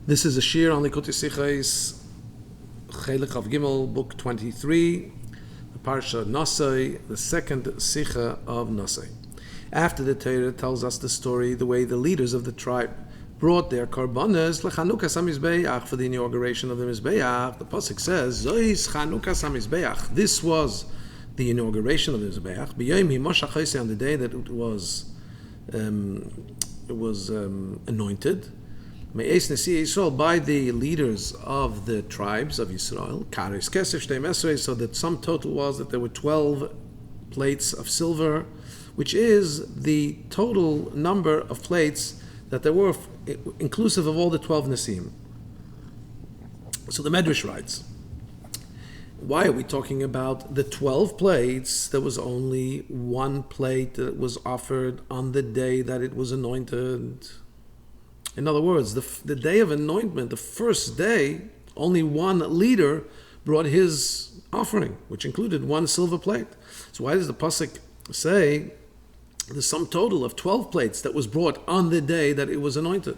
This is a shir on Likutei Sichos, Chelek of Gimel, book 23, the parsha Nasso, the second sicha of Nasso. After the Torah tells us the story, the way the leaders of the tribe brought their karbanos lechanukas hamizbeach for the inauguration of the mizbeach, the pasuk says, "Zois chanukas hamizbeach." This was the inauguration of the mizbeach. B'yom himoshach chosei, on the day that it was anointed. Me'es Nesi Yisrael, by the leaders of the tribes of Yisrael, Kares Kesef Shtei Mesrei, so that sum total was that there were 12 plates of silver, which is the total number of plates that there were, inclusive of all the 12 Nesim. So the Medrash writes, why are we talking about the 12 plates? There was only one plate that was offered on the day that it was anointed. In other words, the day of anointment, the first day, only one leader brought his offering, which included one silver plate. So why does the pasuk say the sum total of 12 plates that was brought on the day that it was anointed?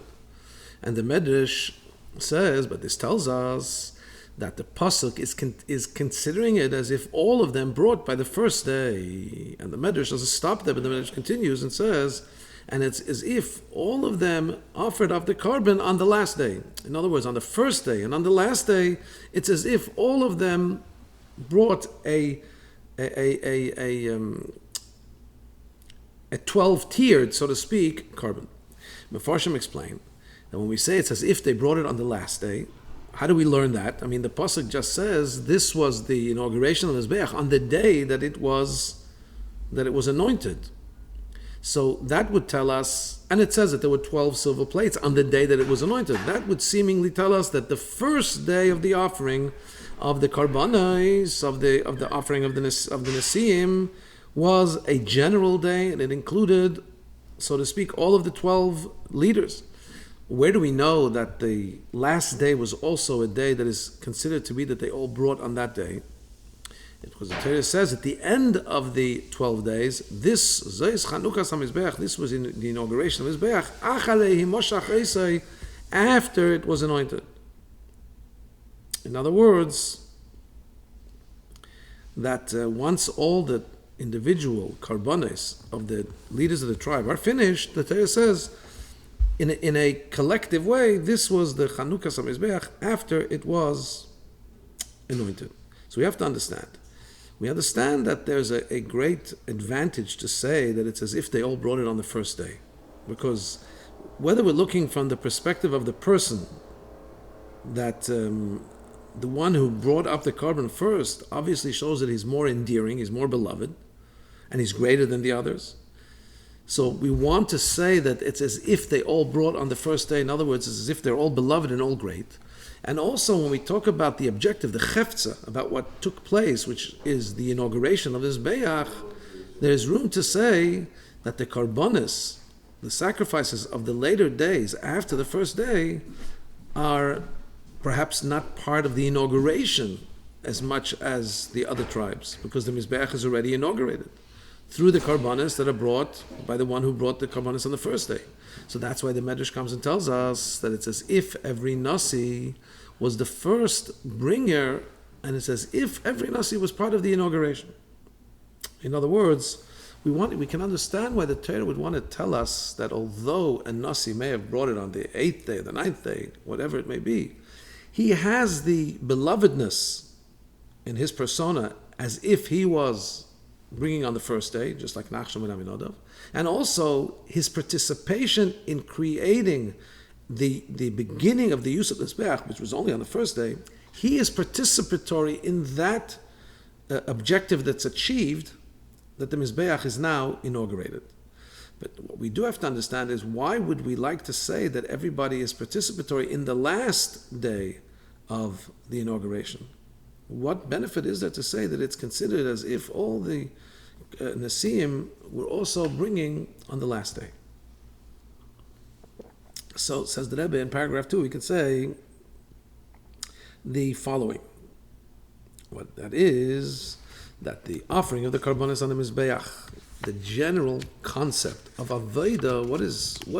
And the Medrash says, but this tells us that the pasuk is considering it as if all of them brought by the first day. And the Medrash doesn't stop there, but the Medrash continues and says, and it's as if all of them offered up the carbon on the last day. In other words, on the first day and on the last day, it's as if all of them brought a 12-tiered, so to speak, carbon. Mefarshim explain that when we say it's as if they brought it on the last day, how do we learn that? I mean, the pasuk just says this was the inauguration of the Mizbeach on the day that it was anointed. So that would tell us, and it says that there were 12 silver plates on the day that it was anointed. That would seemingly tell us that the first day of the offering of the karbanos, of the offering of the Nesiim, was a general day, and it included, so to speak, all of the 12 leaders. Where do we know that the last day was also a day that is considered to be that they all brought on that day? Because the Torah says at the end of the 12 days, this was in the inauguration of Mizbeach, after it was anointed. In other words, that once all the individual karbanos of the leaders of the tribe are finished, the Torah says, in a collective way, this was the Chanukas HaMizbeach after it was anointed. So we have to understand. We understand that there's a great advantage to say that it's as if they all brought it on the first day. Because whether we're looking from the perspective of the person, that the one who brought up the carbon first obviously shows that he's more endearing, he's more beloved, and he's greater than the others. So we want to say that it's as if they all brought on the first day. In other words, it's as if they're all beloved and all great. And also when we talk about the objective, the chefza, about what took place, which is the inauguration of this Mizbeach, there's room to say that the karbonis, the sacrifices of the later days after the first day, are perhaps not part of the inauguration as much as the other tribes, because the Mizbeach is already inaugurated through the karbanos that are brought by the one who brought the karbanos on the first day. So that's why the Medrash comes and tells us that it's as if every Nasi was the first bringer, and it's as if every Nasi was part of the inauguration. In other words, we can understand why the Torah would want to tell us that although a Nasi may have brought it on the 8th day, the 9th day, whatever it may be, he has the belovedness in his persona as if he was bringing on the first day, just like Nasso and Aminadav, and also his participation in creating the beginning of the use of the Mizbeach, which was only on the first day. He is participatory in that objective that's achieved, that the Mizbeach is now inaugurated. But what we do have to understand is, why would we like to say that everybody is participatory in the last day of the inauguration? What benefit is there to say that it's considered as if all the Nesiim were also bringing on the last day? So, says the Rebbe in paragraph 2, we could say the following. What that is, that the offering of the karbanos on the Mizbeach the general concept of Avodah, what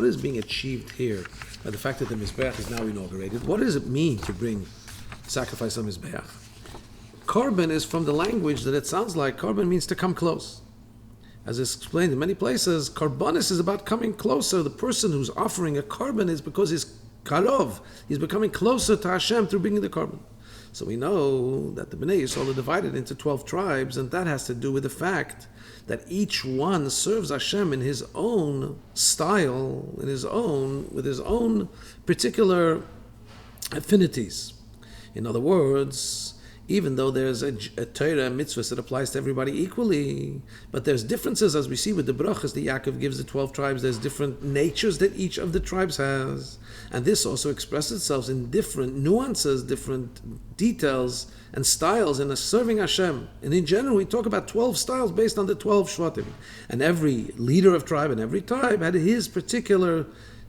is being achieved here by the fact that the Mizbeach is now inaugurated? What does it mean to bring sacrifice on Mizbeach? Korban is from the language that it sounds like. Korban means to come close. As is explained in many places, Karbanis is about coming closer. The person who's offering a Korban is because he's Karov. He's becoming closer to Hashem through bringing the Korban. So we know that the Bnei Yisrael are divided into 12 tribes, and that has to do with the fact that each one serves Hashem in his own style, with his own particular affinities. In other words, even though there's a Torah mitzvah that applies to everybody equally, but there's differences, as we see with the brachas that Yaakov gives the 12 tribes. There's different natures that each of the tribes has, and this also expresses itself in different nuances, different details and styles in serving Hashem. And in general, we talk about 12 styles based on the 12 shvatim, and every leader of tribe and every tribe had his particular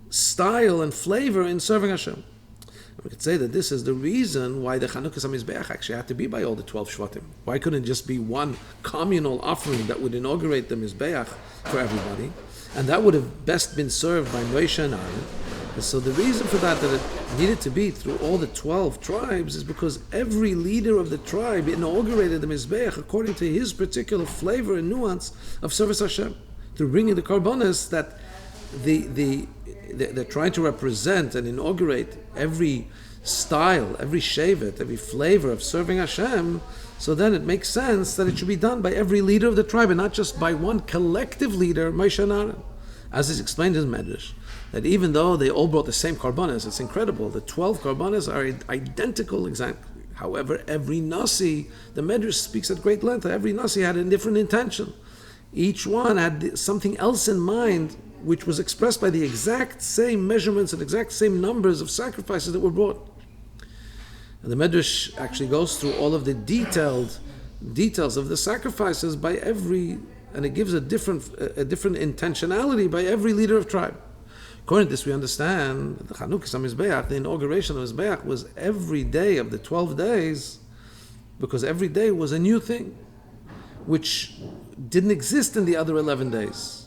style and flavor in serving Hashem. We could say that this is the reason why the Chanukas HaMizbeach actually had to be by all the 12 Shvatim. Why couldn't it just be one communal offering that would inaugurate the Mizbeach for everybody? And that would have best been served by Moshe and Aaron. And so the reason for that it needed to be through all the 12 tribes, is because every leader of the tribe inaugurated the Mizbeach according to his particular flavor and nuance of service Hashem, through bringing the Karbonis that they're trying to represent and inaugurate every style, every shevet, every flavor of serving Hashem. So then it makes sense that it should be done by every leader of the tribe and not just by one collective leader, Moshe and Aaron. As is explained in Medrash, that even though they all brought the same karbanos, it's incredible. The 12 karbanos are identical exactly. However, every Nasi, the Medrash speaks at great length, every Nasi had a different intention. Each one had something else in mind, which was expressed by the exact same measurements and exact same numbers of sacrifices that were brought. And the Medrash actually goes through all of the details of the sacrifices by every, and it gives a different intentionality by every leader of tribe. According to this, we understand that the Chanukas HaMizbeach, the inauguration of Mizbeach, was every day of the 12 days, because every day was a new thing, which didn't exist in the other 11 days.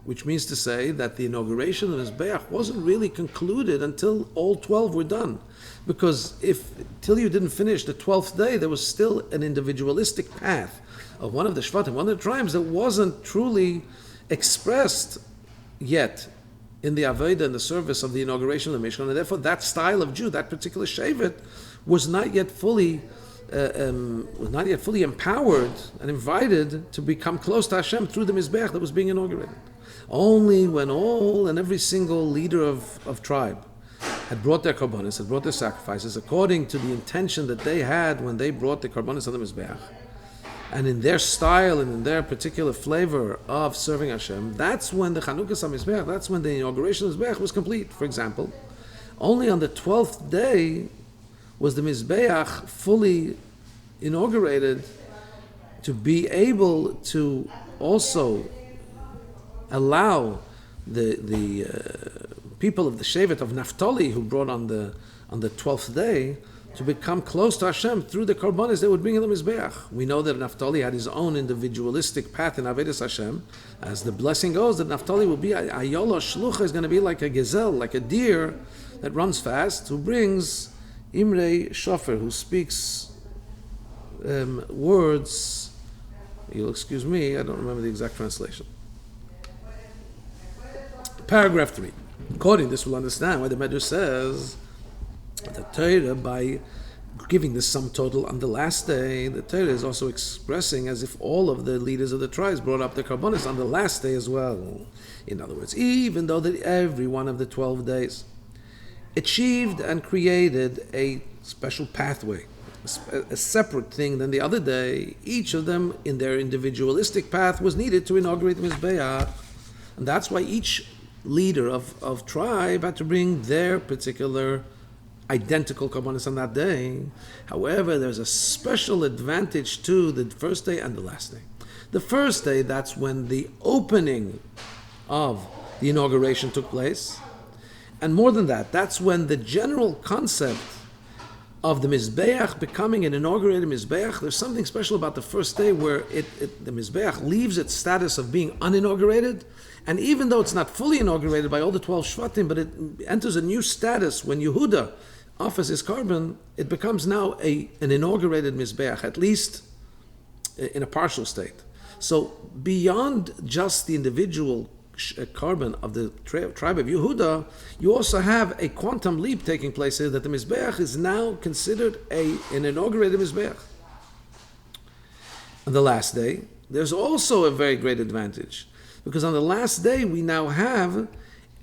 Which means to say that the inauguration of Mizbeach wasn't really concluded until all 12 were done. Because if till you didn't finish the 12th day, there was still an individualistic path of one of the Shvatim, one of the tribes, that wasn't truly expressed yet in the Avodah and the service of the inauguration of the Mishkan. And therefore that style of Jew, that particular Shevet, was not yet fully empowered and invited to become close to Hashem through the Mizbeach that was being inaugurated. Only when all and every single leader of tribe had brought their karbonis, had brought their sacrifices according to the intention that they had when they brought the karbonis on the Mizbeach, and in their style and in their particular flavor of serving Hashem, that's when the Chanukas HaMizbeach, that's when the inauguration of the Mizbeach was complete. For example, only on the 12th day was the Mizbeach fully inaugurated to be able to also allow the people of the Shevet of Naphtali, who brought on the 12th day, to become close to Hashem through the karbanis they would bring in the Mizbeach. We know that Naphtali had his own individualistic path in Avodas Hashem. As the blessing goes, that Naphtali will be Ayolo Shlucha, is going to be like a gazelle, like a deer that runs fast, who brings Imrei Shofer, who speaks words. You'll excuse me, I don't remember the exact translation. Paragraph 3. According to this, we'll understand why the Medrash says the Torah, by giving the sum total on the last day, the Torah is also expressing as if all of the leaders of the tribes brought up their karbonis on the last day as well. In other words, even though that every one of the 12 days achieved and created a special pathway, a separate thing than the other day, each of them in their individualistic path was needed to inaugurate the Mizbeach. And that's why each leader of tribe had to bring their particular identical karbonis on that day. However, there's a special advantage to the first day and the last day. The first day, that's when the opening of the inauguration took place. And more than that, that's when the general concept of the Mizbeach becoming an inaugurated Mizbeach. There's something special about the first day where the Mizbeach leaves its status of being uninaugurated, and even though it's not fully inaugurated by all the 12 Shvatim, but it enters a new status when Yehuda offers his carbon, it becomes now an inaugurated Mizbeach, at least in a partial state. So beyond just the individual carbon of the tribe of Yehuda, you also have a quantum leap taking place here, that the Mizbeach is now considered an inaugurated Mizbeach. On the last day, there's also a very great advantage, because on the last day we now have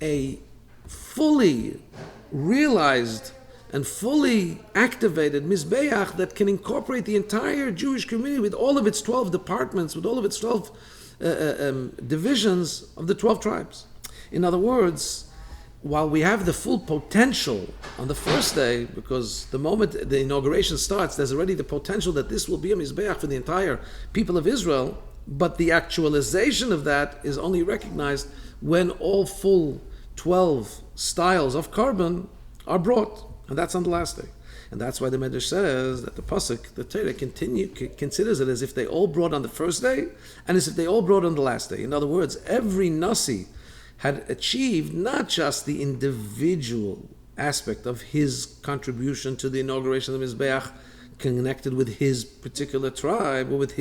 a fully realized and fully activated Mizbeach that can incorporate the entire Jewish community with all of its 12 departments, with all of its 12 divisions of the 12 tribes. In other words, while we have the full potential on the first day, because the moment the inauguration starts, there's already the potential that this will be a Mizbeach for the entire people of Israel, but the actualization of that is only recognized when all full 12 styles of carbon are brought. And that's on the last day. And that's why the Medrash says that the Pasuk, the Torah, considers it as if they all brought on the first day and as if they all brought on the last day. In other words, every Nasi had achieved not just the individual aspect of his contribution to the inauguration of the Mizbeach connected with his particular tribe or with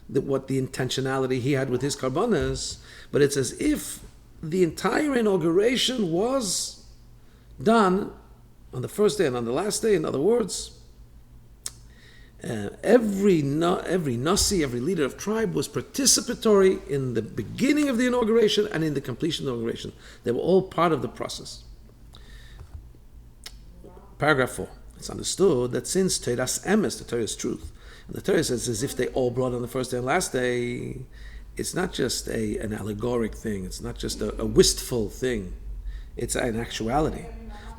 what the intentionality he had with his karbanas, but it's as if the entire inauguration was done on the first day and on the last day. In other words, every Nasi, every leader of tribe was participatory in the beginning of the inauguration and in the completion of the inauguration. They were all part of the process. Paragraph 4. It's understood that since Torah's emes, the Torah is truth, and the Torah says as if they all brought on the first day and last day, it's not just an allegoric thing, it's not just a wistful thing, it's an actuality.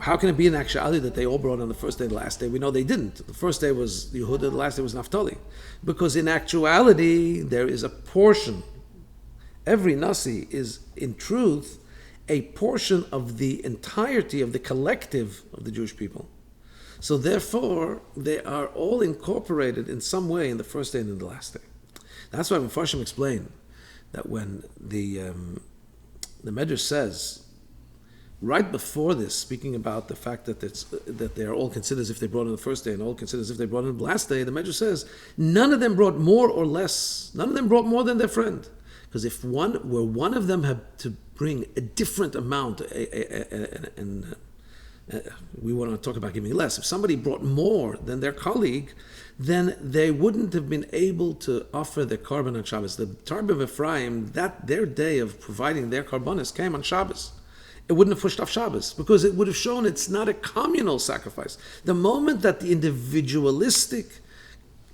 How can it be an actuality that they all brought on the first day and the last day? We know they didn't. The first day was Yehuda, the last day was Naphtali. Because in actuality, there is a portion. Every Nasi is, in truth, a portion of the entirety of the collective of the Jewish people. So therefore, they are all incorporated in some way in the first day and in the last day. That's why Mepharshim explain that when the Medrash says, right before this, speaking about the fact that they are all considered as if they brought on the first day and all considered as if they brought on the last day, the Medrash says, none of them brought more or less, none of them brought more than their friend. Because if one of them had to bring a different amount, and we want to talk about giving less, if somebody brought more than their colleague, then they wouldn't have been able to offer their carbon on Shabbos. The tribe of Ephraim, that their day of providing their carbonis came on Shabbos. It wouldn't have pushed off Shabbos, because it would have shown it's not a communal sacrifice. The moment that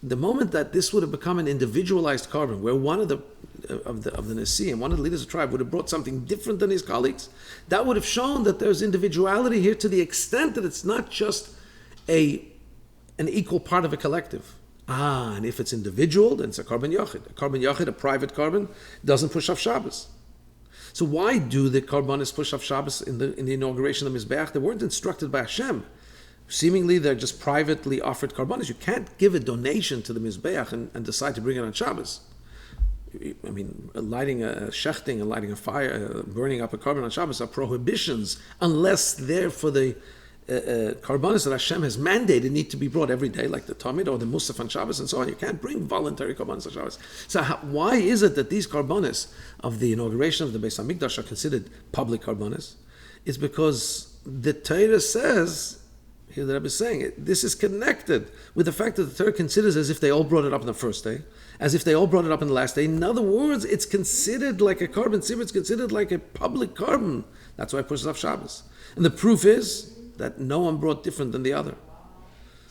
the moment that this would have become an individualized carbon, where one of the Nasi and one of the leaders of the tribe would have brought something different than his colleagues, that would have shown that there's individuality here to the extent that it's not just an equal part of a collective. And if it's individual, then it's a carbon yachid. A carbon yachid, a private carbon, doesn't push off Shabbos. So why do the Karbanis push off Shabbos in the inauguration of Mizbeach? They weren't instructed by Hashem. Seemingly, they're just privately offered Karbanis. You can't give a donation to the Mizbeach and decide to bring it on Shabbos. I mean, lighting a shechting and lighting a fire, burning up a carbon on Shabbos are prohibitions, unless they're for the Karbanis that Hashem has mandated need to be brought every day, like the Tamid or the Musaf on Shabbos and so on. You can't bring voluntary Karbanis on Shabbos. So why is it that these Karbanis of the inauguration of the Beis HaMikdash are considered public Karbanis? It's because the Torah says, here the Rabbi is saying, this is connected with the fact that the Torah considers as if they all brought it up on the first day, as if they all brought it up on the last day. In other words, it's considered like a carbon sibur, it's considered like a public carbon. That's why it pushes off Shabbos. And the proof is that no one brought different than the other.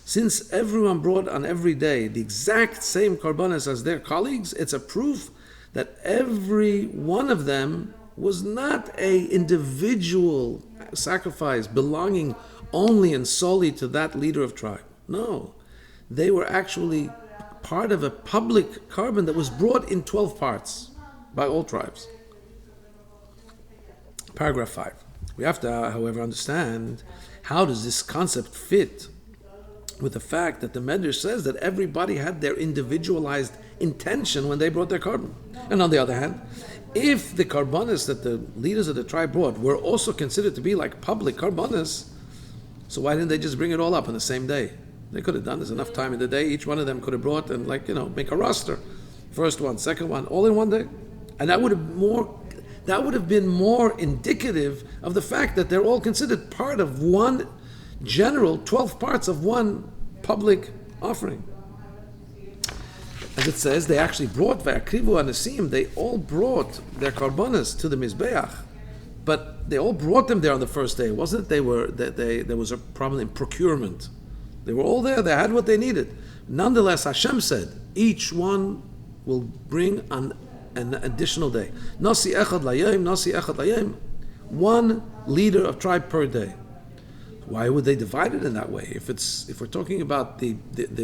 Since everyone brought on every day the exact same karbanas as their colleagues, it's a proof that every one of them was not an individual sacrifice belonging only and solely to that leader of tribe. No, they were actually part of a public carbon that was brought in 12 parts by all tribes. Paragraph 5. We have to, however, understand how does this concept fit with the fact that the Medrash says that everybody had their individualized intention when they brought their carbon. And on the other hand, if the carbonis that the leaders of the tribe brought were also considered to be like public carbonis, so why didn't they just bring it all up on the same day? They could have done this enough time in the day. Each one of them could have brought and make a roster. First one, second one, all in one day. And that would have been more indicative of the fact that they're all considered part of one general 12 parts of one public offering. As it says, they actually brought Vayakrivu Anasim, they all brought their karbanas to the Mizbeach, but they all brought them there on the first day. It wasn't that there was a problem in procurement. They were all there, they had what they needed. Nonetheless, Hashem said, each one will bring an additional day. Nasi echad layim, nasi echad layim. One leader of tribe per day. Why would they divide it in that way? If we're talking about the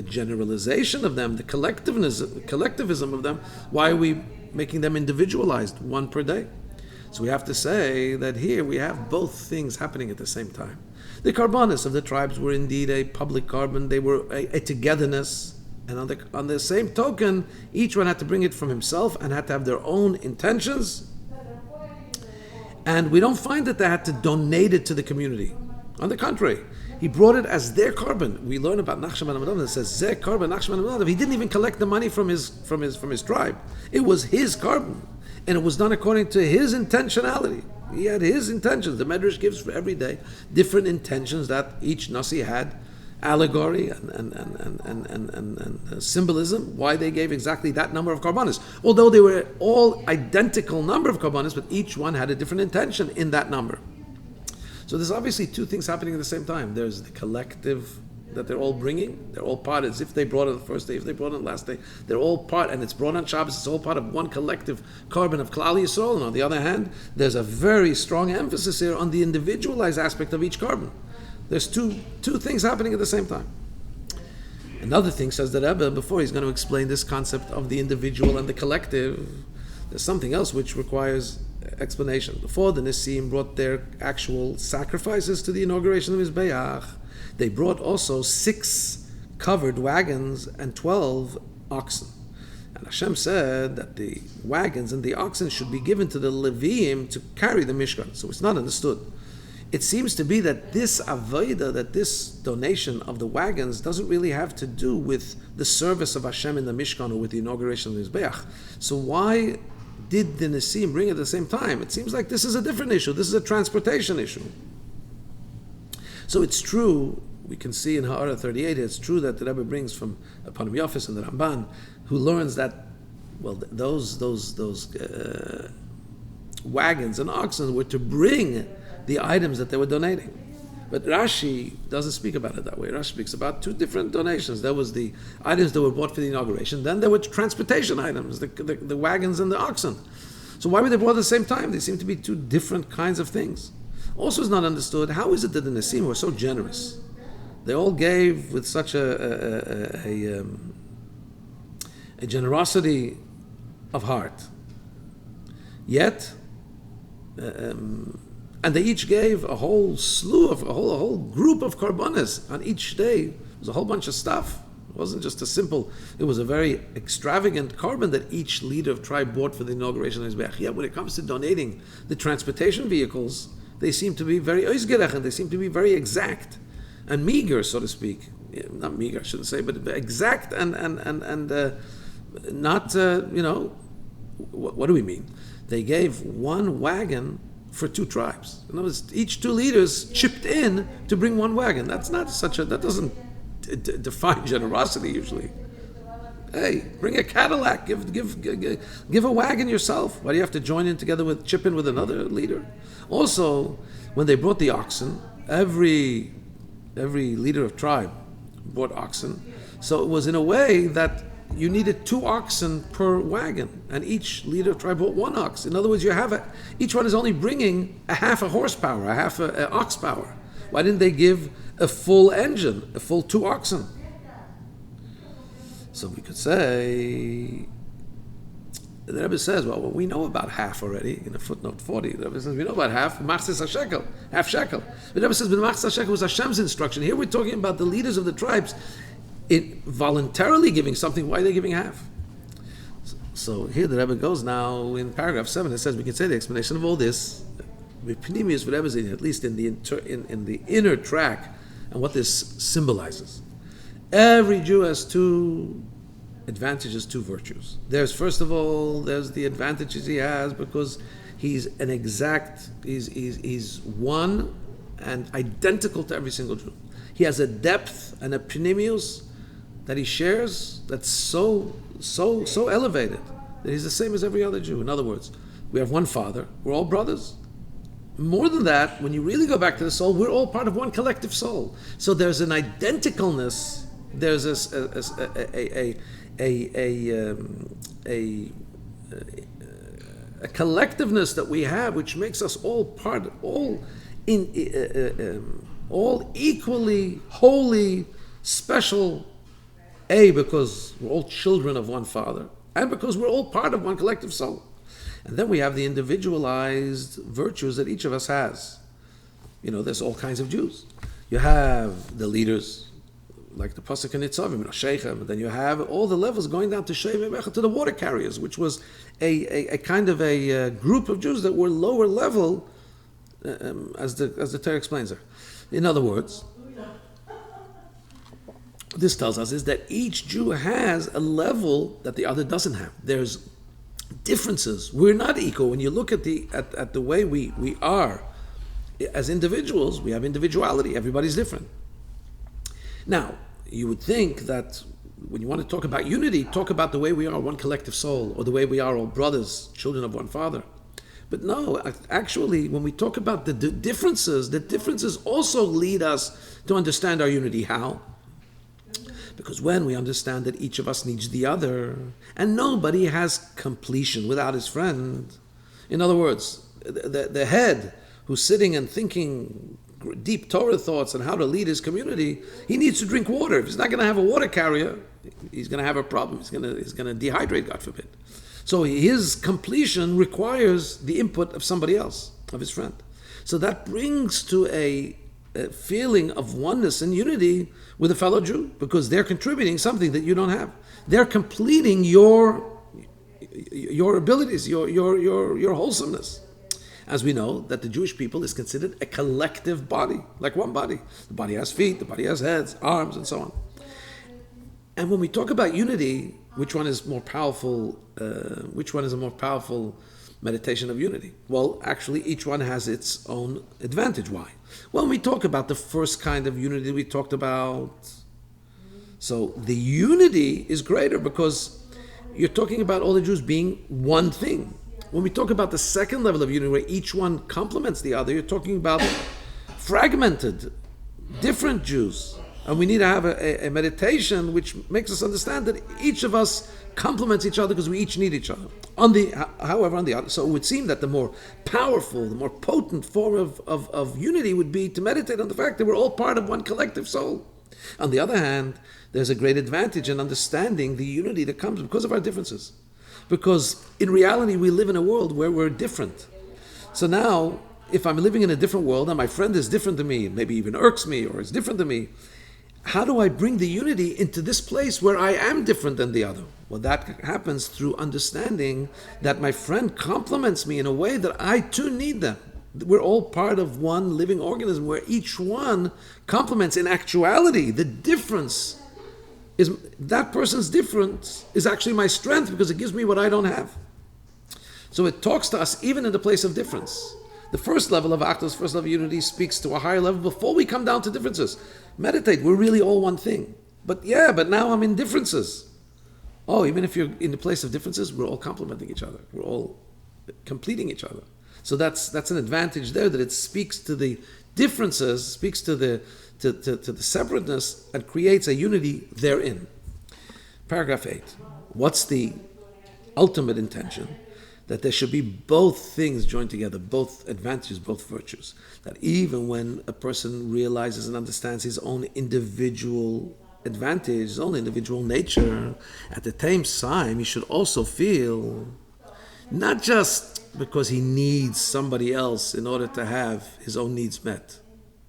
generalization of them, the collectivism of them, why are we making them individualized, one per day? So we have to say that here we have both things happening at the same time. The carbonis of the tribes were indeed a public carbon, they were a togetherness, and on the same token, each one had to bring it from himself and had to have their own intentions. And we don't find that they had to donate it to the community. On the contrary, he brought it as their carbon. We learn about Nachshon ben Amminadab that says Zeh carbon Nachshon ben Amminadab. He didn't even collect the money from his tribe. It was his carbon, and it was done according to his intentionality. He had his intentions. The Medrash gives for every day different intentions that each Nasi had, allegory and symbolism. Why they gave exactly that number of karbanis, although they were all identical number of karbanis, but each one had a different intention in that number. So there's obviously two things happening at the same time. There's the collective that they're all bringing. They're all part, as if they brought it the first day, if they brought it the last day. They're all part, and it's brought on Shabbos. It's all part of one collective carbon of Klal Yisrael. And on the other hand, there's a very strong emphasis here on the individualized aspect of each carbon. There's two things happening at the same time. Another thing, says the Rebbe, before he's going to explain this concept of the individual and the collective, there's something else which requires explanation. Before the Nisim brought their actual sacrifices to the inauguration of Mizbeach, they brought also 6 covered wagons and 12 oxen. And Hashem said that the wagons and the oxen should be given to the Leviim to carry the Mishkan. So it's not understood. It seems to be that this avodah, that this donation of the wagons doesn't really have to do with the service of Hashem in the Mishkan or with the inauguration of the Mizbeach. So why did the Nisim bring it at the same time? It seems like this is a different issue. This is a transportation issue. So it's true, we can see in Ha'ara 38, it's true that the Rebbe brings from Panim Yosef and the Ramban, who learns that, well, those wagons and oxen were to bring the items that they were donating. But Rashi doesn't speak about it that way. Rashi speaks about 2 different donations. There was the items that were bought for the inauguration. Then there were transportation items, the wagons and the oxen. So why were they brought at the same time? They seem to be 2 different kinds of things. Also is not understood, how is it that the Nisim were so generous? They all gave with such a generosity of heart. Yet, and they each gave a whole slew of a whole group of karbanas on each day. It was a whole bunch of stuff. It wasn't just a simple. It was a very extravagant carbon that each leader of tribe bought for the inauguration of his Mizbeach. Yet when it comes to donating the transportation vehicles, they seem to be very oisgerech, and they seem to be very exact and meager, so to speak. Yeah, not meager, I shouldn't say, but exact and not. What do we mean? They gave 1 wagon for 2 tribes. In other words, each 2 leaders chipped in to bring 1 wagon. That doesn't define generosity usually. Hey, bring a Cadillac, give a wagon yourself. Why do you have to chip in with another leader? Also, when they brought the oxen, every leader of tribe brought oxen. So it was in a way that you needed 2 oxen per wagon, and each leader of tribe brought 1 ox. In other words, each one is only bringing a half a horsepower, a half a ox power. Why didn't they give a full engine, a full 2 oxen? So we could say The Rebbe says, well, we know about half already, in a footnote 40. The Rebbe says, we know about half, machzis ha-shekel, half shekel. The Rebbe says, but machzis ha-shekel was Hashem's instruction. Here we're talking about the leaders of the tribes voluntarily giving something. Why are they giving half? So here the Rebbe goes now in paragraph 7. It says, we can say the explanation of all this, at least in the inner track, and what this symbolizes. Every Jew has two advantages, two virtues. First of all, there's the advantages he has because he's one and identical to every single Jew. He has a depth and a pnimius that he shares that's so elevated that he's the same as every other Jew. In other words, we have one Father, we're all brothers. More than that, when you really go back to the soul, we're all part of one collective soul. So there's an identicalness, there's a collectiveness that we have, which makes us all equally holy, special. Because we're all children of one Father, and because we're all part of one collective soul. And then we have the individualized virtues that each of us has. There's all kinds of Jews. You have the leaders, like the Pasuk in Nitzavim, Sheichem, and then you have all the levels going down to Shevei to the water carriers, which was a kind of a group of Jews that were lower level, as the Torah explains there. In other words, this tells us is that each Jew has a level that the other doesn't have. There's differences. We're not equal. When you look at the way we are as individuals, we have individuality. Everybody's different. Now, you would think that when you want to talk about unity, talk about the way we are one collective soul, or the way we are all brothers, children of one Father. But no, actually, when we talk about the differences also lead us to understand our unity. How? Because when we understand that each of us needs the other, and nobody has completion without his friend. In other words, the head who's sitting and thinking deep Torah thoughts on how to lead his community, he needs to drink water. If he's not going to have a water carrier, he's going to have a problem. He's going to dehydrate, God forbid. So his completion requires the input of somebody else, of his friend. So that brings to a feeling of oneness and unity with a fellow Jew, because they're contributing something that you don't have. They're completing your abilities, your wholesomeness. As we know, that the Jewish people is considered a collective body, like one body. The body has feet, the body has heads, arms, and so on. And when we talk about unity, which one is more powerful? Which one is a more powerful meditation of unity? Well, actually, each one has its own advantage. Why? Well, when we talk about the first kind of unity we talked about, so the unity is greater because you're talking about all the Jews being one thing. When we talk about the second level of unity, where each one complements the other, you're talking about fragmented, different Jews. And we need to have a meditation which makes us understand that each of us complements each other because we each need each other. However, on the other, so it would seem that the more powerful, the more potent form of unity would be to meditate on the fact that we're all part of one collective soul. On the other hand, there's a great advantage in understanding the unity that comes because of our differences. Because in reality, we live in a world where we're different. So now, if I'm living in a different world and my friend is different to me, maybe even irks me or is different to me, how do I bring the unity into this place where I am different than the other? Well, that happens through understanding that my friend complements me in a way that I too need them. We're all part of one living organism where each one complements. In actuality, the difference is that person's difference is actually my strength because it gives me what I don't have. So it talks to us even in the place of difference. The first level of Achdus, first level of unity, speaks to a higher level before we come down to differences. Meditate, we're really all one thing. But now I'm in differences. Oh, even if you're in the place of differences, we're all complementing each other. We're all completing each other. So that's an advantage there, that it speaks to the differences, speaks to the separateness, and creates a unity therein. Paragraph 8. What's the ultimate intention? That there should be both things joined together, both advantages, both virtues. That even when a person realizes and understands his own individual advantage, his own individual nature, at the same time, he should also feel Not just because he needs somebody else in order to have his own needs met,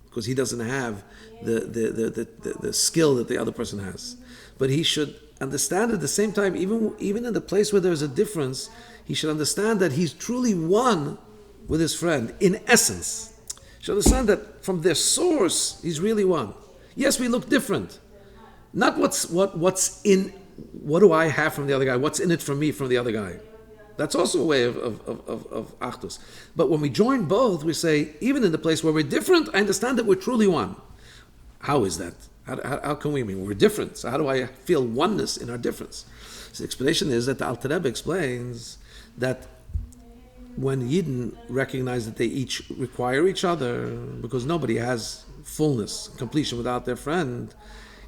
because he doesn't have the skill that the other person has. But he should understand at the same time, even in the place where there's a difference, he should understand that he's truly one with his friend, in essence. He should understand that from their source, he's really one. Yes, we look different. Not what's in, what do I have from the other guy? What's in it for me from the other guy? That's also a way of Achdus. But when we join both, we say, even in the place where we're different, I understand that we're truly one. How is that? How can we mean we're different? So how do I feel oneness in our difference? So the explanation is that the Alter Rebbe explains that when Yidden recognize that they each require each other, because nobody has fullness, completion without their friend,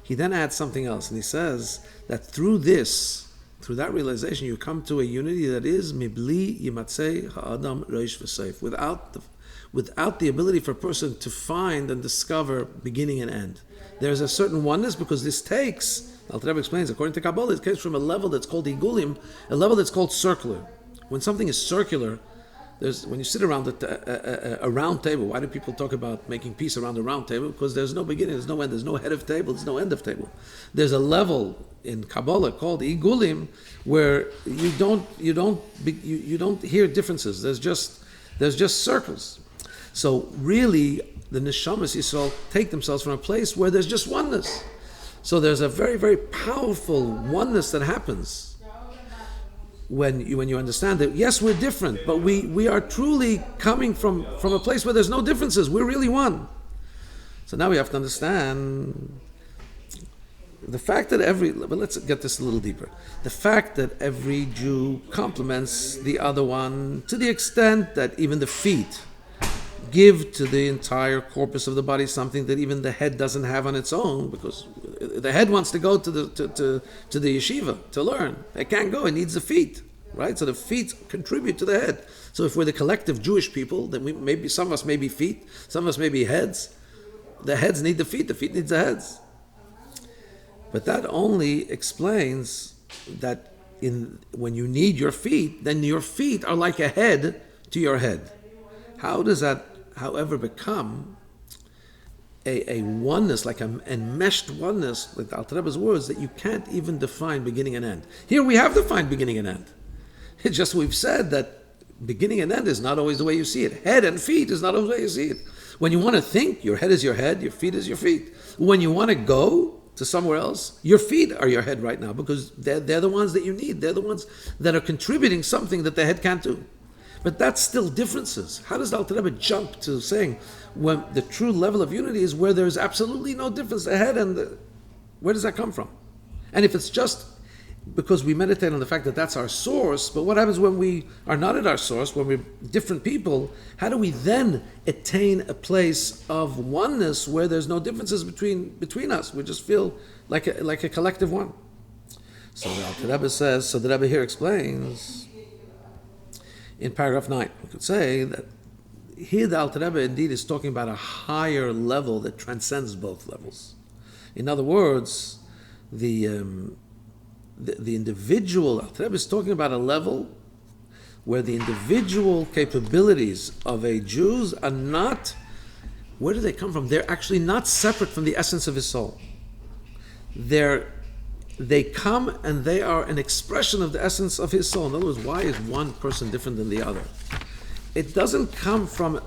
he then adds something else, and he says that through that realization, you come to a unity that is mibli yimatzei ha'adam reish v'seif, without the ability for a person to find and discover beginning and end. There's a certain oneness because this takes, Alter Rebbe explains, according to Kabbalah, it comes from a level that's called igulim, a level that's called circular. When something is circular, when you sit around a round table, why do people talk about making peace around a round table? Because there's no beginning, there's no end, there's no head of table, there's no end of table. There's a level in Kabbalah called igulim where you don't hear differences. There's just circles. So really, the neshamas Yisrael take themselves from a place where there's just oneness. So there's a very, very powerful oneness that happens when you understand that, yes, we're different, but we are truly coming from a place where there's no differences. We're really one. So now we have to understand the fact that but let's get this a little deeper. The fact that every Jew complements the other one to the extent that even the feet give to the entire corpus of the body something that even the head doesn't have on its own, because the head wants to go to the yeshiva to learn. It can't go. It needs the feet, right? So the feet contribute to the head. So if we're the collective Jewish people, then maybe some of us may be feet, some of us may be heads. The heads need the feet needs the heads. But that only explains that when you need your feet, then your feet are like a head to your head. How does that, however, become a oneness, like an enmeshed oneness, like the Alter Rebbe's words, that you can't even define beginning and end? Here we have defined beginning and end. It's just we've said that beginning and end is not always the way you see it. Head and feet is not always the way you see it. When you want to think, your head is your head, your feet is your feet. When you want to go to somewhere else, your feet are your head right now, because they're the ones that you need. They're the ones that are contributing something that the head can't do. But that's still differences. How does the Alter Rebbe jump to saying when the true level of unity is where there's absolutely no difference, the head and where does that come from? And if it's just because we meditate on the fact that that's our source, but what happens when we are not at our source, when we're different people? How do we then attain a place of oneness where there's no differences between us? We just feel like a collective one. So the Alter Rebbe says, so the Rebbe here explains, in paragraph 9, we could say that here the Alter Rebbe indeed is talking about a higher level that transcends both levels. In other words, the individual, Alter Rebbe is talking about a level where the individual capabilities of a Jew are not, where do they come from? They're actually not separate from the essence of his soul. They come and they are an expression of the essence of his soul. In other words, why is one person different than the other? It doesn't come from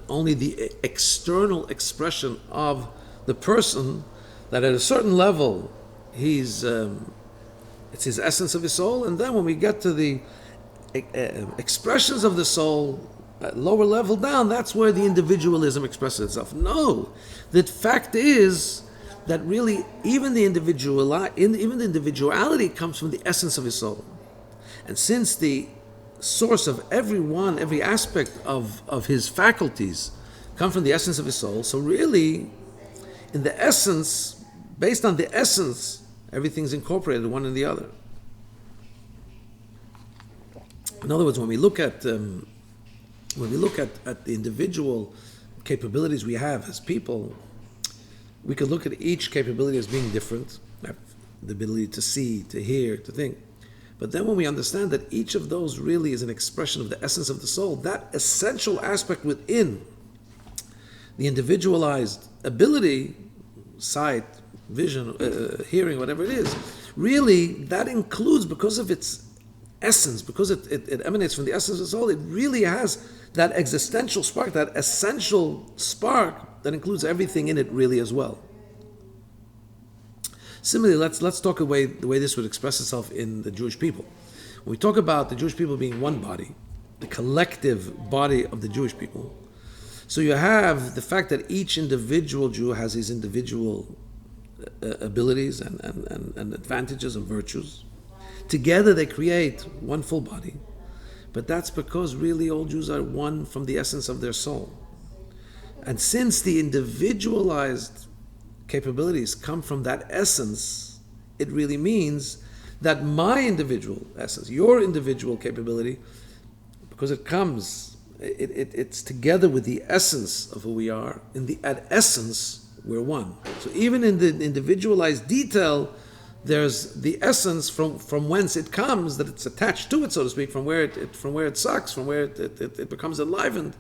only the external expression of the person, that at a certain level it's his essence of his soul, and then when we get to the expressions of the soul at lower level down, that's where the individualism expresses itself. No, the fact is that really even the individuality comes from the essence of his soul. And since the source of every aspect of his faculties come from the essence of his soul, so really in the essence, based on the essence, everything's incorporated one in the other. In other words, when we look at the individual capabilities we have as people, we could look at each capability as being different, the ability to see, to hear, to think. But then when we understand that each of those really is an expression of the essence of the soul, that essential aspect within the individualized ability, sight, vision, hearing, whatever it is, really that includes, because of its essence, because it emanates from the essence of the soul, it really has that existential spark, that essential spark that includes everything in it really as well. Similarly, let's talk the way this would express itself in the Jewish people. When we talk about the Jewish people being one body, the collective body of the Jewish people, so you have the fact that each individual Jew has his individual abilities and advantages and virtues. Together they create one full body. But that's because really all Jews are one from the essence of their soul. And since the individualized capabilities come from that essence, it really means that my individual essence, your individual capability, because it comes, it's together with the essence of who we are. At essence, we're one. So even in the individualized detail, there's the essence from whence it comes, that it's attached to it, so to speak, from where it sucks, from where it becomes enlivened.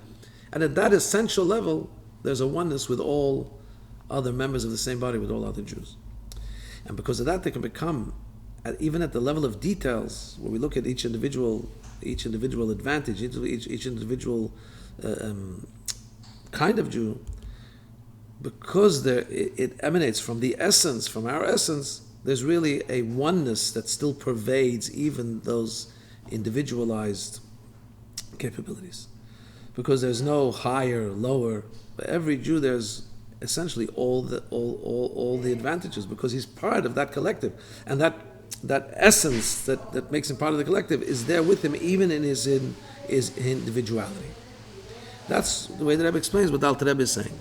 And at that essential level, there's a oneness with all other members of the same body, with all other Jews. And because of that, they can become, even at the level of details, where we look at each individual advantage, each individual kind of Jew, because it emanates from the essence, from our essence, there's really a oneness that still pervades even those individualized capabilities. Because there's no higher, lower. For every Jew, there's essentially all the advantages, because he's part of that collective. And that essence that makes him part of the collective is there with him even in his individuality. That's the way the Rebbe explains what the Alter Rebbe is saying.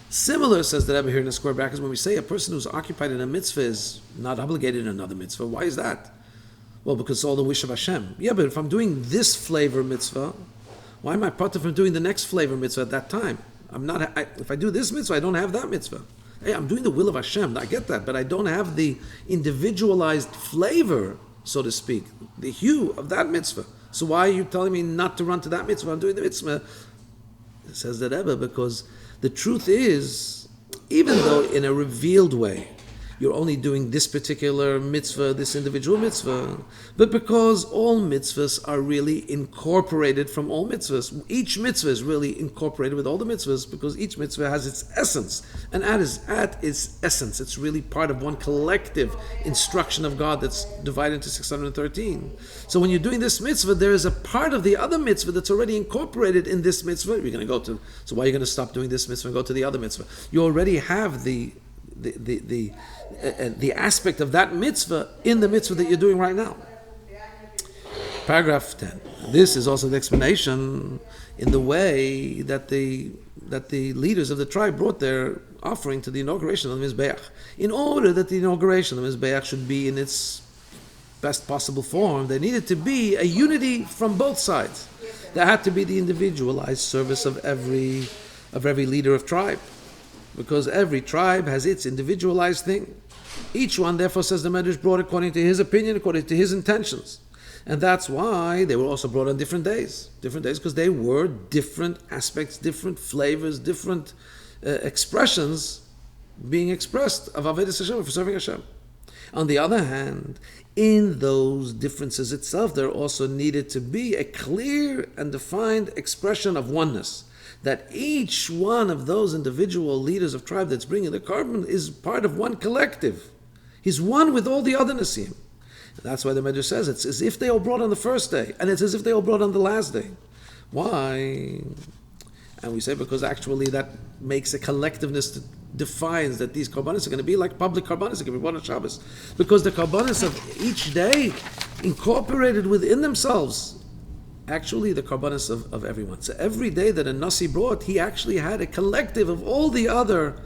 Similar, says the Rebbe here in the square brackets, when we say a person who's occupied in a mitzvah is not obligated in another mitzvah. Why is that? Well, because it's all the wish of Hashem. Yeah, but if I'm doing this flavor mitzvah, why am I part from doing the next flavor mitzvah at that time? If I do this mitzvah, I don't have that mitzvah. Hey, I'm doing the will of Hashem. I get that, but I don't have the individualized flavor, so to speak, the hue of that mitzvah. So why are you telling me not to run to that mitzvah? I'm doing the mitzvah. Says the Rebbe, because the truth is, even though in a revealed way, you're only doing this particular mitzvah, this individual mitzvah, but because all mitzvahs are really incorporated from all mitzvahs. Each mitzvah is really incorporated with all the mitzvahs because each mitzvah has its essence. And at its essence, it's really part of one collective instruction of God that's divided into 613. So when you're doing this mitzvah, there is a part of the other mitzvah that's already incorporated in this mitzvah. You're going to go to, so why are you going to stop doing this mitzvah and go to the other mitzvah? You already have the aspect of that mitzvah in the mitzvah that you're doing right now. Paragraph 10. This is also the explanation in the way that the leaders of the tribe brought their offering to the inauguration of the Mizbeach. In order that the inauguration of the Mizbeach should be in its best possible form, there needed to be a unity from both sides. There had to be the individualized service of every leader of tribe, because every tribe has its individualized thing. Each one, therefore, says the Medrash, brought according to his opinion, according to his intentions. And that's why they were also brought on different days. Different days because they were different aspects, different flavors, different expressions being expressed of Avodas Hashem, for serving Hashem. On the other hand, in those differences itself, there also needed to be a clear and defined expression of oneness. That each one of those individual leaders of tribe that's bringing the carbon is part of one collective. He's one with all the other Nasim. That's why the Medrash says it's as if they all brought on the first day, and it's as if they all brought on the last day. Why? And we say because actually that makes a collectiveness that defines that these karbanis are going to be like public karbanis, are going to be brought on Shabbos. Because the karbanis of each day incorporated within themselves actually the karbanis of everyone. So every day that a Nasi brought, he actually had a collective of all the other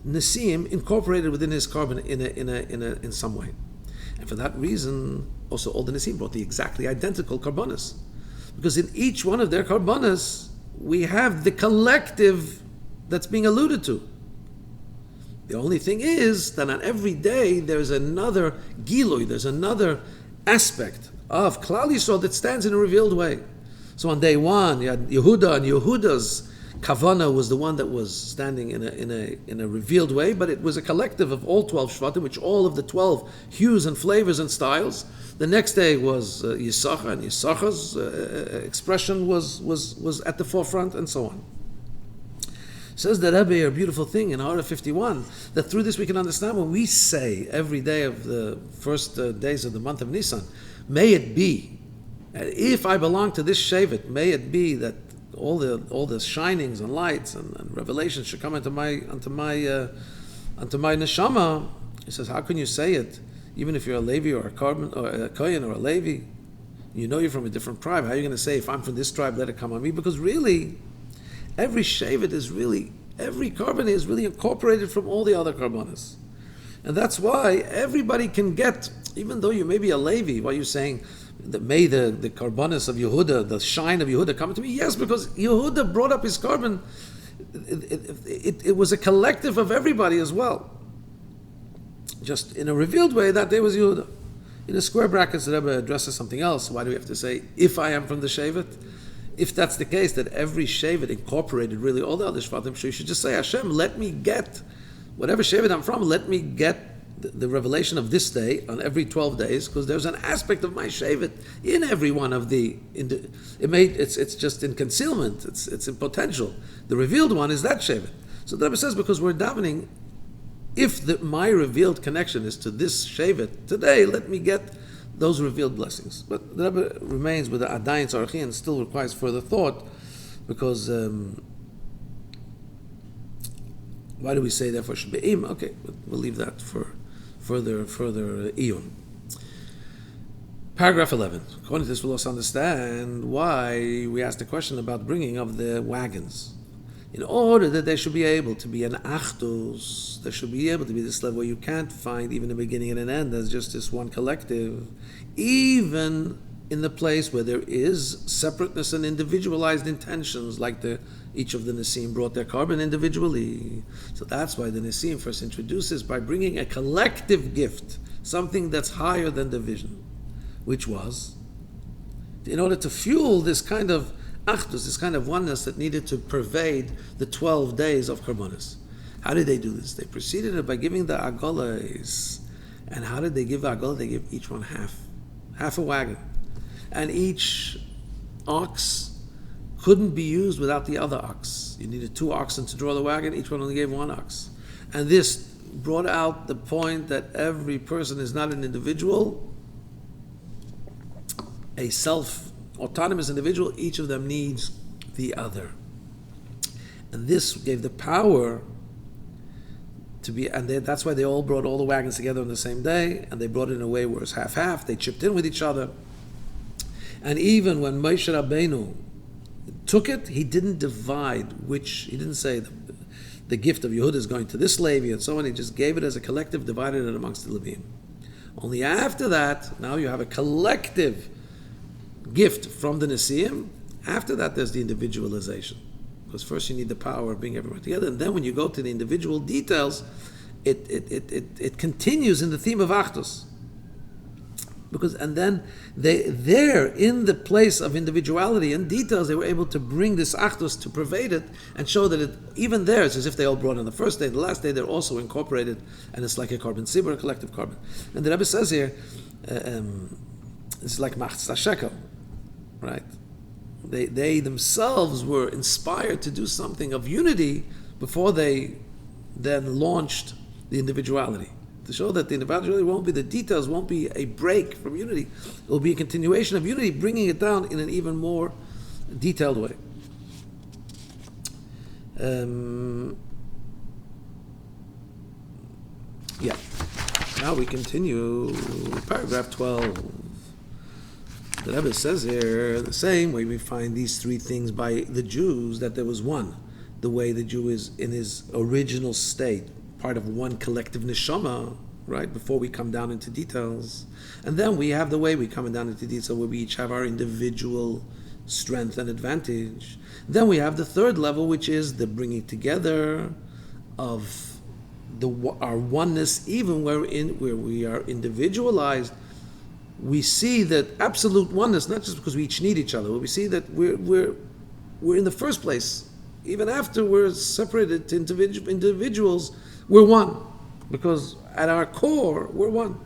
Nasim incorporated within his carbon in some way. And for that reason, also all the Nasim brought the exactly identical karbanis. Because in each one of their karbanis, we have the collective that's being alluded to. The only thing is that on every day there's another gilui, there's another aspect of Klal Yisrael that stands in a revealed way. So on day one, you had Yehuda, and Yehuda's Kavana was the one that was standing in a revealed way, but it was a collective of all 12 Shvatim, which all of the 12 hues and flavors and styles. The next day was Yisachar, and Yisachar's expression was at the forefront, and so on. Says the Rabbi a beautiful thing in Hara 51, that through this we can understand when we say every day of the first days of the month of Nisan, may it be, if I belong to this Shevet, may it be that all the shinings and lights and revelations should come into my neshama. He says, how can you say it, even if you're a Levi or a Kohen or a Kohen or a Levi? You know you're from a different tribe. How are you going to say, if I'm from this tribe, let it come on me? Because really, every Shevet is really, every Korban is really incorporated from all the other Korbanos. And that's why everybody can get, even though you may be a Levi, why are you saying, that may the Korbanos of Yehuda, the shine of Yehuda come to me? Yes, because Yehuda brought up his Korban. It was a collective of everybody as well. Just in a revealed way, that day was Yehuda. In a square brackets, the Rebbe addresses something else. Why do we have to say, if I am from the Shevet? If that's the case, that every Shevet incorporated really all the other Shvatim, so you should just say, Hashem, let me get, whatever Shevet I'm from, let me get the revelation of this day on every 12 days, because there's an aspect of my Shevet in every one of it's just in concealment, it's in potential. The revealed one is that Shevet. So the Rebbe says, because we're davening, if my revealed connection is to this Shevet today, let me get those revealed blessings. But the Rebbe remains with the Adayin Tzarchi and still requires further thought, because why do we say therefore should be im? Okay, but we'll leave that for further iyun. Paragraph 11. According to this, we'll also understand why we asked the question about bringing of the wagons. In order that there should be able to be an achdus, there should be able to be this level where you can't find even a beginning and an end. There's just this one collective. Even in the place where there is separateness and individualized intentions, like each of the Nisim brought their Korban individually. So that's why the Nisim first introduces by bringing a collective gift, something that's higher than division, which was, in order to fuel this kind of achdus, this kind of oneness that needed to pervade the 12 days of Karbonis. How did they do this? They preceded it by giving the agolas. And how did they give the agolah? They give each one half a wagon. And each ox couldn't be used without the other ox. You needed 2 oxen to draw the wagon, each one only gave 1 ox. And this brought out the point that every person is not an individual, a self-autonomous individual, each of them needs the other. And this gave the power to be, and that's why they all brought all the wagons together on the same day, and they brought it in a way where it was half-half, they chipped in with each other. And even when Moshe Rabbeinu took it, he didn't divide he didn't say the gift of Yehuda is going to this Levi and so on, he just gave it as a collective, divided it amongst the Levim. Only after that, now you have a collective gift from the Nesiim. After that, there's the individualization. Because first you need the power of being everyone together, and then when you go to the individual details, it continues in the theme of Achdus. And then there, in the place of individuality and details, they were able to bring this Achdus to pervade it and show that even there, it's as if they all brought on the first day, the last day, they're also incorporated, and it's like a Korban Sibur, a collective Korban. And the Rebbe says here, it's like Machzah Shekel, right? They themselves were inspired to do something of unity before they then launched the individuality. To show that the individuality won't be, the details won't be a break from unity. It will be a continuation of unity, bringing it down in an even more detailed way. Now we continue paragraph 12. The Rebbe says here, the same way we find these 3 things by the Jews, that there was one, the way the Jew is in his original state, part of one collective neshama, right, before we come down into details. And then we have the way we come down into detail, where we each have our individual strength and advantage. Then we have the 3rd level, which is the bringing together of our oneness, even where we are individualized, we see that absolute oneness, not just because we each need each other, but we see that we're in the first place, even after we're separated to individuals, we're one. Because at our core, we're one.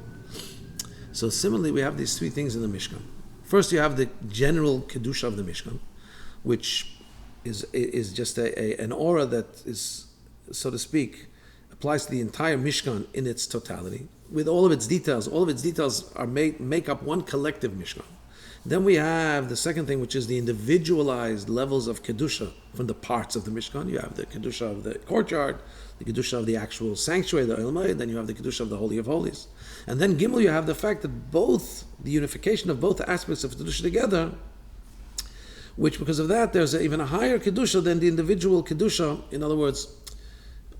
So similarly, we have these three things in the Mishkan. First, you have the general Kedusha of the Mishkan, which is just an aura that is, so to speak, applies to the entire Mishkan in its totality, with all of its details. All of its details are make up one collective Mishkan. Then we have the second thing, which is the individualized levels of Kedusha from the parts of the Mishkan. You have the Kedusha of the courtyard, the Kedusha of the actual sanctuary, the Oil Moed, then you have the Kedusha of the Holy of Holies. And then Gimel, you have the fact that both, the unification of both aspects of Kedusha together, which because of that, there's even a higher Kedusha than the individual Kedusha. In other words,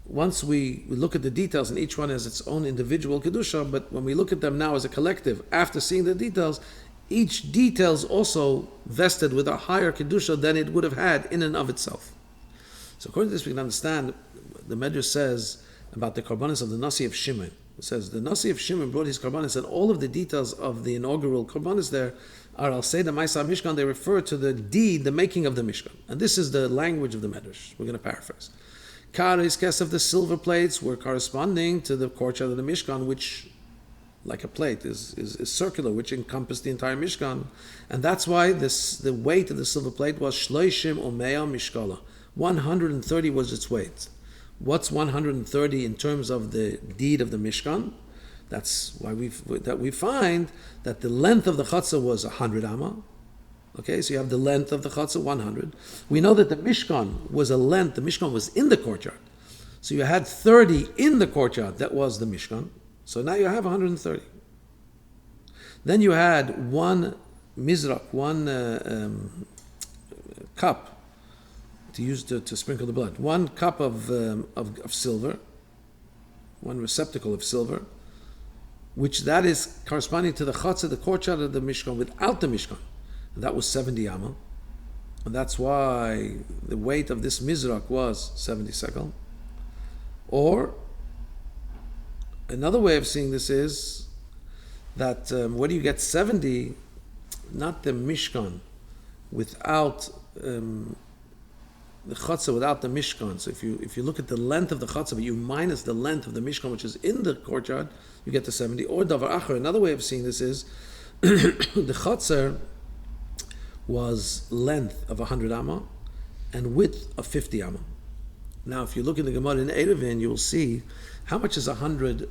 once we look at the details, and each one has its own individual Kedusha, but when we look at them now as a collective, after seeing the details, each detail is also vested with a higher Kedusha than it would have had in and of itself. So according to this, we can understand, the Medrash says about the Karbanis of the Nasi of Shimon. It says the Nasi of Shimon brought his Karbanis, and all of the details of the inaugural Karbanis there are, I'll say, the Maisa Mishkan, they refer to the deed, the making of the Mishkan. And this is the language of the Medrash. We're going to paraphrase. Karis Kesef, the silver plates, were corresponding to the courtyard of the Mishkan, which, like a plate, is circular, which encompassed the entire Mishkan. And that's why the weight of the silver plate was Shloishim Umea Mishkala. 130 was its weight. What's 130 in terms of the deed of the Mishkan? That's why we find that the length of the Chatzah was 100 Amma. Okay, so you have the length of the Chatzah, 100. We know that the Mishkan was the Mishkan was in the courtyard. So you had 30 in the courtyard, that was the Mishkan. So now you have 130. Then you had one mizrak, one cup to use to sprinkle the blood. One cup of silver, one receptacle of silver, which that is corresponding to the chatzah, the courtyard of the Mishkan, without the Mishkan. And that was 70 amma. And that's why the weight of this mizrak was 70 shekel. Or another way of seeing this is that where do you get 70? Not the Mishkan without the chatzah, without the Mishkan. So if you look at the length of the chatzah, but you minus the length of the Mishkan, which is in the courtyard, you get to 70. Or davar acher. Another way of seeing this is the chatzah was length of 100 amma and width of 50 amma. Now, if you look in the Gemara in Erevin, you will see how much is 100.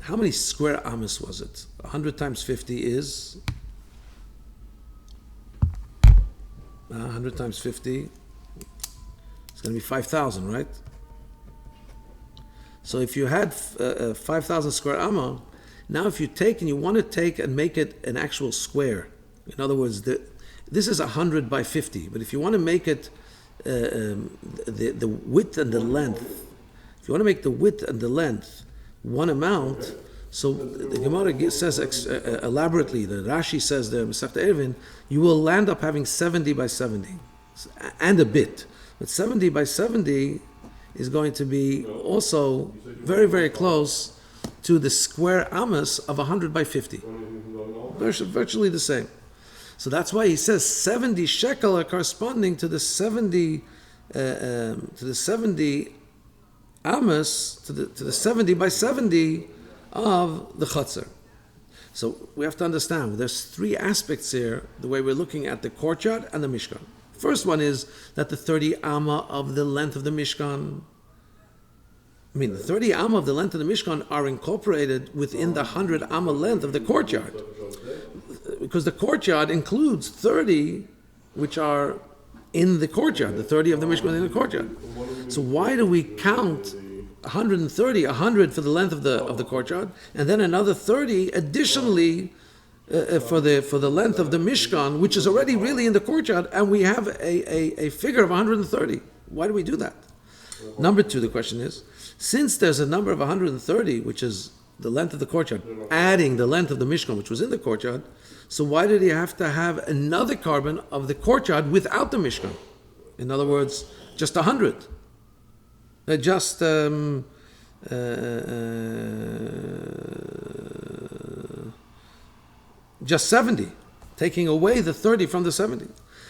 How many square amas was it? 100 times 50 is 100 times 50. It's going to be 5,000, right? So if you had 5,000 square amma, now if you take and you want to take and make it an actual square, in other words, this is 100 by 50, but if you want to make it the width and the length, if you want to make the width and the length one amount, so the Gemara says elaborately, the Rashi says there, Masechta Erevin, you will land up having 70 by 70, and a bit. But 70 by 70 is going to be also very, very close to the square amas of 100 by 50. Virtually the same. So that's why he says 70 shekel are corresponding to the 70 amas, to the 70 by 70 of the chutzner. So we have to understand, there's three aspects here, the way we're looking at the courtyard and the Mishkan. First one is that the 30 amma of the length of the Mishkan, the 30 amma of the length of the Mishkan are incorporated within the 100 amma length of the courtyard. Because the courtyard includes 30 which are in the courtyard, the 30 of the Mishkan in the courtyard. So why do we count 130, 100 for the length of the courtyard, and then another 30 additionally for the length of the Mishkan, which is already really in the courtyard, and we have a figure of 130. Why do we do that? Number two, the question is, since there's a number of 130, which is the length of the courtyard, adding the length of the Mishkan, which was in the courtyard, so why did he have to have another carbon of the courtyard without the Mishkan? In other words, just 100. Just just 70, taking away the 30 from the 70.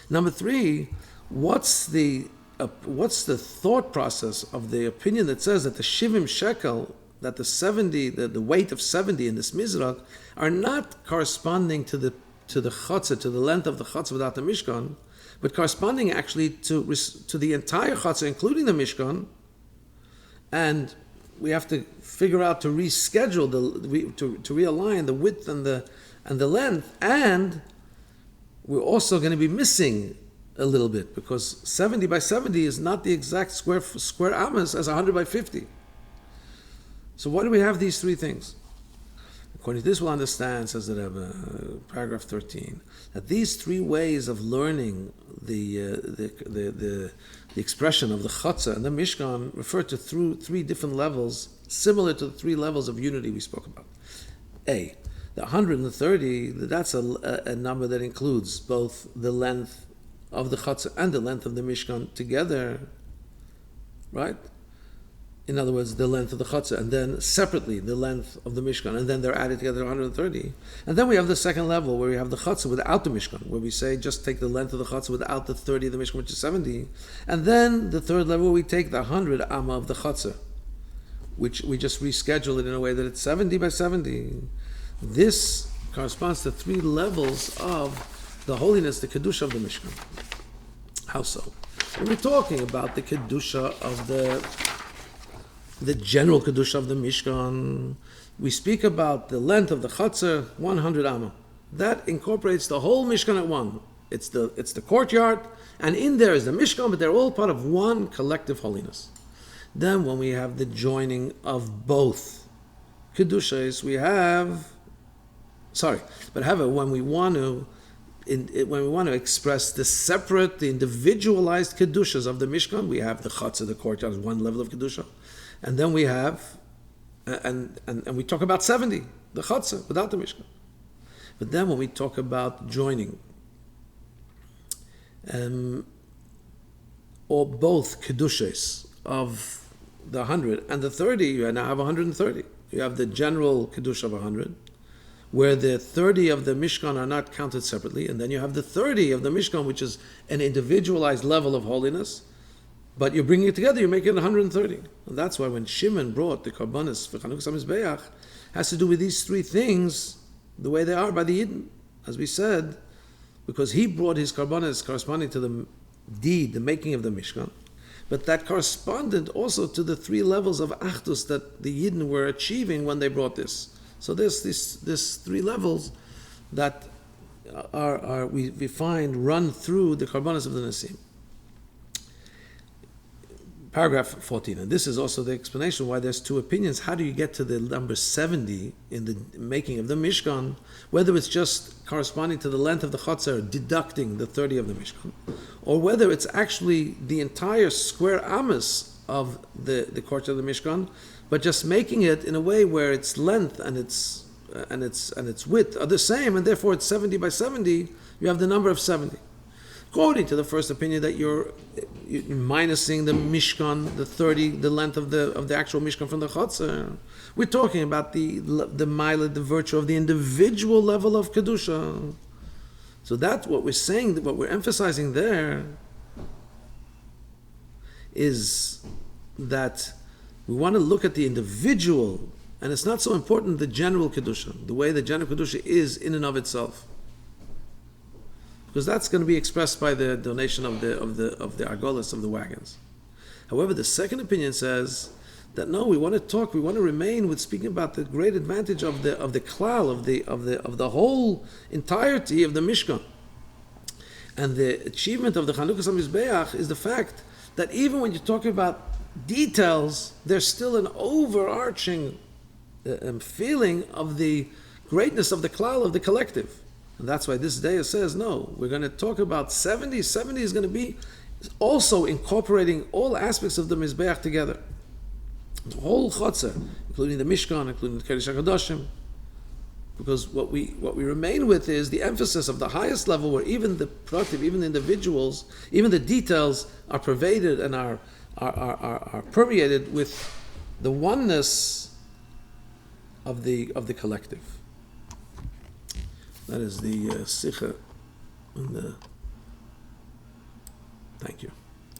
Number 3, what's the thought process of the opinion that says that the shivim shekel, that the 70, the weight of 70 in this mizrach, are not corresponding to the chutzah, to the length of the chutzah without the mishkan, but corresponding actually to the entire chutzah, including the mishkan, and we have to figure out to reschedule to realign the width and the length, and we're also going to be missing a little bit because 70 by 70 is not the exact square amas as 100 by 50. So why do we have these 3 things? According to this, we'll understand, says the Rebbe, paragraph 13, that these 3 ways of learning the expression of the chutzah and the mishkan refer to 3 different levels, similar to the 3 levels of unity we spoke about. A, the 130, that's a number that includes both the length of the chutzah and the length of the mishkan together, right? In other words, the length of the chutzah, and then separately the length of the mishkan, and then they're added together 130. And then we have the second level where we have the chutzah without the mishkan, where we say just take the length of the chutzah without the 30 of the mishkan, which is 70. And then the third level, we take the 100 amma of the chutzah, which we just reschedule it in a way that it's 70 by 70. This corresponds to 3 levels of the holiness, the kedusha of the mishkan. How so? When we're talking about the kedusha of the general kedusha of the mishkan, we speak about the length of the chutzah, 100 amma. That incorporates the whole mishkan at one. It's the courtyard, and in there is the mishkan, but they're all part of one collective holiness. Then when we have the joining of both kedushas, however, when we want to express the individualized kedushas of the mishkan, we have the chutzah, the courtyard, is one level of kedusha. And then we have, and we talk about 70, the chutzah, without the mishkan. But then when we talk about joining, or both kedushas of the 100 and the 30, you now have 130. You have the general kedusha of 100, where the 30 of the mishkan are not counted separately, and then you have the 30 of the mishkan, which is an individualized level of holiness. But you're bringing it together, you're making it 130. And that's why when Shimon brought the karbanis for Chanukas HaMizbeach, has to do with these 3 things, the way they are by the Yidden, as we said, because he brought his karbanis corresponding to the deed, the making of the Mishkan, but that corresponded also to the 3 levels of Achdus that the Yidden were achieving when they brought this. So there's this 3 levels that we find run through the karbanis of the Nasim. Paragraph 14, and this is also the explanation why there's 2 opinions. How do you get to the number 70 in the making of the Mishkan, whether it's just corresponding to the length of the chutzah, deducting the 30 of the Mishkan, or whether it's actually the entire square amas of the courtyard of the Mishkan, but just making it in a way where its length and its width are the same, and therefore it's 70 by 70, you have the number of 70. According to the first opinion, that you're minusing the mishkan, the 30, the length of the actual mishkan from the chutzah, we're talking about the mila, the virtue of the individual level of kedusha. So that's what we're saying. What we're emphasizing there is that we want to look at the individual, and it's not so important the general kedusha, the way the general kedusha is in and of itself, because that's going to be expressed by the donation of the argolas, of the wagons. However, the second opinion says that no, we want to remain with speaking about the great advantage of the klal, of the whole entirety of the Mishkan. And the achievement of the Chanukas HaMizbeach is the fact that even when you're talking about details, there's still an overarching feeling of the greatness of the klal, of the collective. And that's why this day says, no, we're going to talk about 70. 70 is going to be also incorporating all aspects of the Mizbeach together. The whole Chotzah, including the Mishkan, including the Kodesh HaKadoshim. Because what we remain with is the emphasis of the highest level, where even the productive, even the individuals, even the details are pervaded and are permeated with the oneness of the collective. That is the Sikha. Thank you.